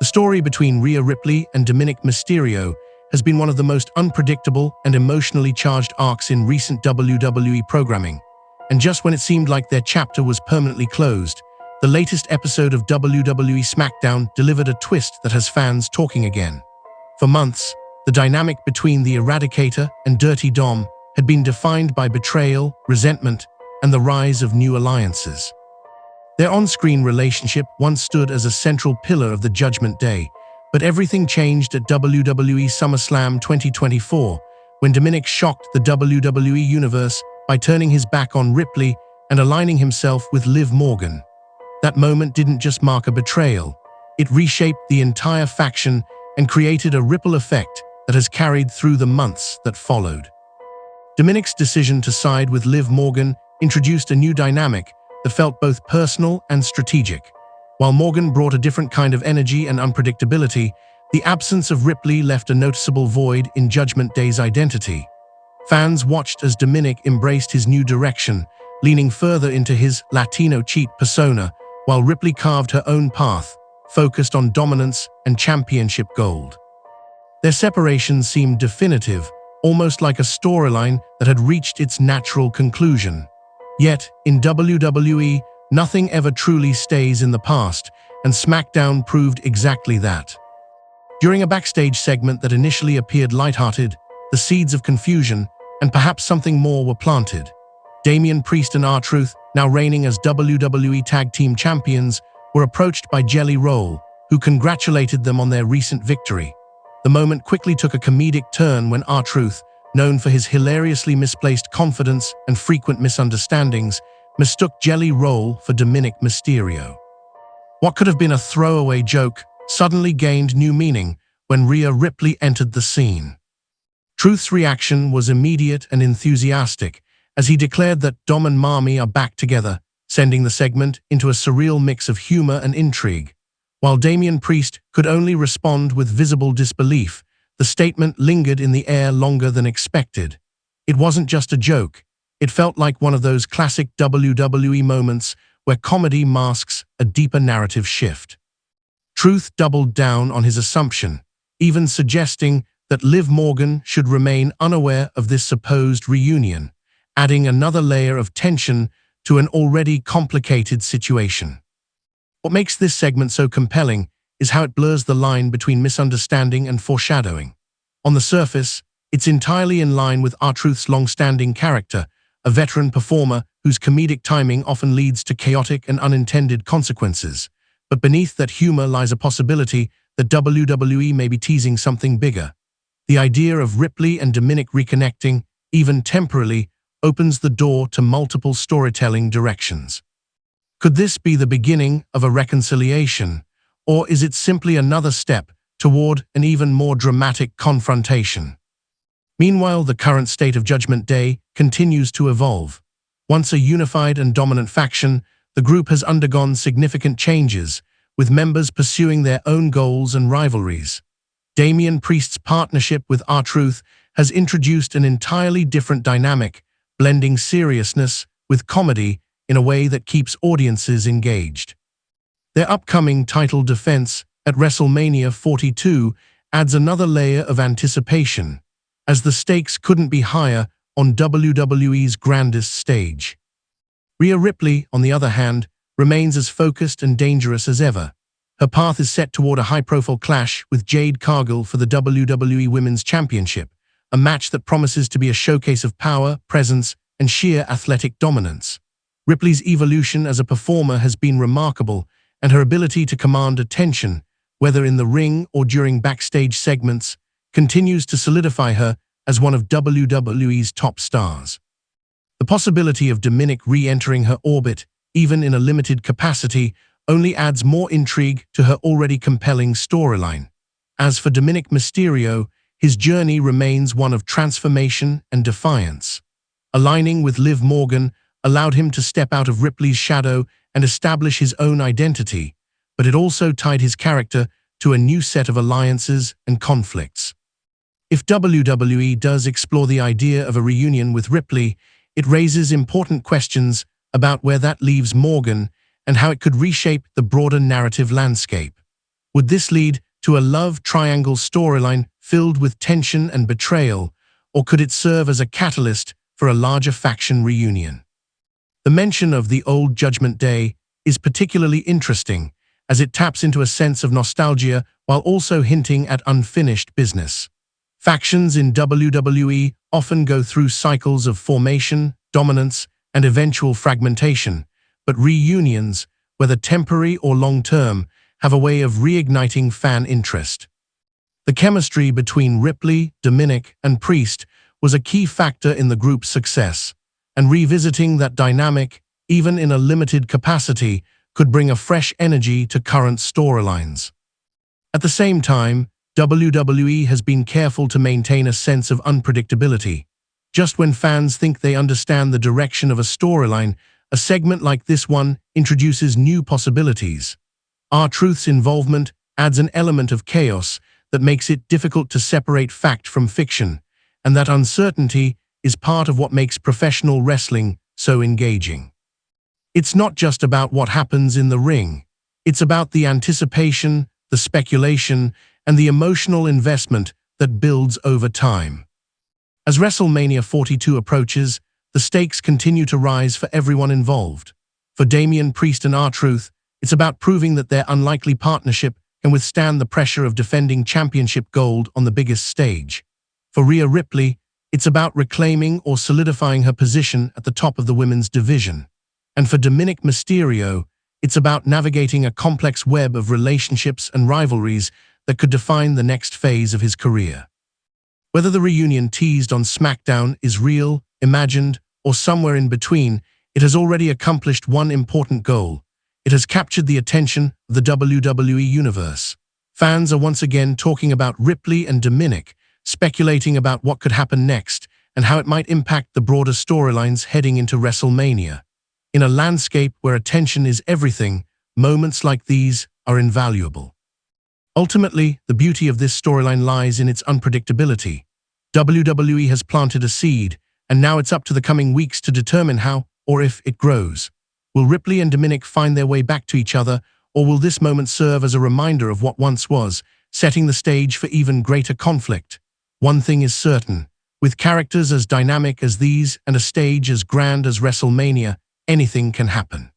The story between Rhea Ripley and Dominik Mysterio has been one of the most unpredictable and emotionally charged arcs in recent WWE programming. And just when it seemed like their chapter was permanently closed, the latest episode of WWE SmackDown delivered a twist that has fans talking again. For months, the dynamic between the Eradicator and Dirty Dom had been defined by betrayal, resentment, and the rise of new alliances. Their on-screen relationship once stood as a central pillar of the Judgment Day, but everything changed at WWE SummerSlam 2024 when Dominik shocked the WWE Universe by turning his back on Ripley and aligning himself with Liv Morgan. That moment didn't just mark a betrayal, it reshaped the entire faction and created a ripple effect that has carried through the months that followed. Dominik's decision to side with Liv Morgan introduced a new dynamic that felt both personal and strategic. While Morgan brought a different kind of energy and unpredictability, the absence of Ripley left a noticeable void in Judgment Day's identity. Fans watched as Dominik embraced his new direction, leaning further into his Latino cheat persona, while Ripley carved her own path, focused on dominance and championship gold. Their separation seemed definitive, almost like a storyline that had reached its natural conclusion. Yet, in WWE, nothing ever truly stays in the past, and SmackDown proved exactly that. During a backstage segment that initially appeared lighthearted, the seeds of confusion, and perhaps something more, were planted. Damian Priest and R-Truth, now reigning as WWE Tag Team Champions, were approached by Jelly Roll, who congratulated them on their recent victory. The moment quickly took a comedic turn when R-Truth, known for his hilariously misplaced confidence and frequent misunderstandings, mistook Jelly Roll for Dominik Mysterio. What could have been a throwaway joke suddenly gained new meaning when Rhea Ripley entered the scene. Truth's reaction was immediate and enthusiastic, as he declared that Dom and Mommy are back together, sending the segment into a surreal mix of humor and intrigue. While Damian Priest could only respond with visible disbelief, the statement lingered in the air longer than expected. It wasn't just a joke. It felt like one of those classic WWE moments where comedy masks a deeper narrative shift. Truth doubled down on his assumption, even suggesting that Liv Morgan should remain unaware of this supposed reunion, adding another layer of tension to an already complicated situation. What makes this segment so compelling is how it blurs the line between misunderstanding and foreshadowing. On the surface, it's entirely in line with R-Truth's long-standing character, a veteran performer whose comedic timing often leads to chaotic and unintended consequences. But beneath that humor lies a possibility that WWE may be teasing something bigger. The idea of Ripley and Dominik reconnecting, even temporarily, opens the door to multiple storytelling directions. Could this be the beginning of a reconciliation, or is it simply another step toward an even more dramatic confrontation? Meanwhile, the current state of Judgment Day continues to evolve. Once a unified and dominant faction, the group has undergone significant changes, with members pursuing their own goals and rivalries. Damian Priest's partnership with R-Truth has introduced an entirely different dynamic, blending seriousness with comedy in a way that keeps audiences engaged. Their upcoming title defense at WrestleMania 42 adds another layer of anticipation, as the stakes couldn't be higher on WWE's grandest stage. Rhea Ripley, on the other hand, remains as focused and dangerous as ever. Her path is set toward a high-profile clash with Jade Cargill for the WWE Women's Championship, a match that promises to be a showcase of power, presence, and sheer athletic dominance. Ripley's evolution as a performer has been remarkable, and her ability to command attention, whether in the ring or during backstage segments, continues to solidify her as one of WWE's top stars. The possibility of Dominik re-entering her orbit, even in a limited capacity, only adds more intrigue to her already compelling storyline. As for Dominik Mysterio, his journey remains one of transformation and defiance. Aligning with Liv Morgan allowed him to step out of Ripley's shadow and establish his own identity, but it also tied his character to a new set of alliances and conflicts. If WWE does explore the idea of a reunion with Ripley, it raises important questions about where that leaves Morgan and how it could reshape the broader narrative landscape. Would this lead to a love triangle storyline filled with tension and betrayal, or could it serve as a catalyst for a larger faction reunion? The mention of the old Judgment Day is particularly interesting, as it taps into a sense of nostalgia while also hinting at unfinished business. Factions in WWE often go through cycles of formation, dominance, and eventual fragmentation, but reunions, whether temporary or long-term, have a way of reigniting fan interest. The chemistry between Ripley, Dominik, and Priest was a key factor in the group's success, and revisiting that dynamic, even in a limited capacity, could bring a fresh energy to current storylines. At the same time, WWE has been careful to maintain a sense of unpredictability. Just when fans think they understand the direction of a storyline, a segment like this one introduces new possibilities. R-Truth's involvement adds an element of chaos that makes it difficult to separate fact from fiction, and that uncertainty is part of what makes professional wrestling so engaging. It's not just about what happens in the ring. It's about the anticipation, the speculation, and the emotional investment that builds over time. As WrestleMania 42 approaches, the stakes continue to rise for everyone involved. For Damian Priest and R-Truth, it's about proving that their unlikely partnership can withstand the pressure of defending championship gold on the biggest stage. For Rhea Ripley, it's about reclaiming or solidifying her position at the top of the women's division. And for Dominik Mysterio, it's about navigating a complex web of relationships and rivalries that could define the next phase of his career. Whether the reunion teased on SmackDown is real, imagined, or somewhere in between, it has already accomplished one important goal. It has captured the attention of the WWE Universe. Fans are once again talking about Ripley and Dominik, speculating about what could happen next and how it might impact the broader storylines heading into WrestleMania. In a landscape where attention is everything, moments like these are invaluable. Ultimately, the beauty of this storyline lies in its unpredictability. WWE has planted a seed, and now it's up to the coming weeks to determine how, or if, it grows. Will Ripley and Dominik find their way back to each other, or will this moment serve as a reminder of what once was, setting the stage for even greater conflict? One thing is certain: with characters as dynamic as these and a stage as grand as WrestleMania, anything can happen.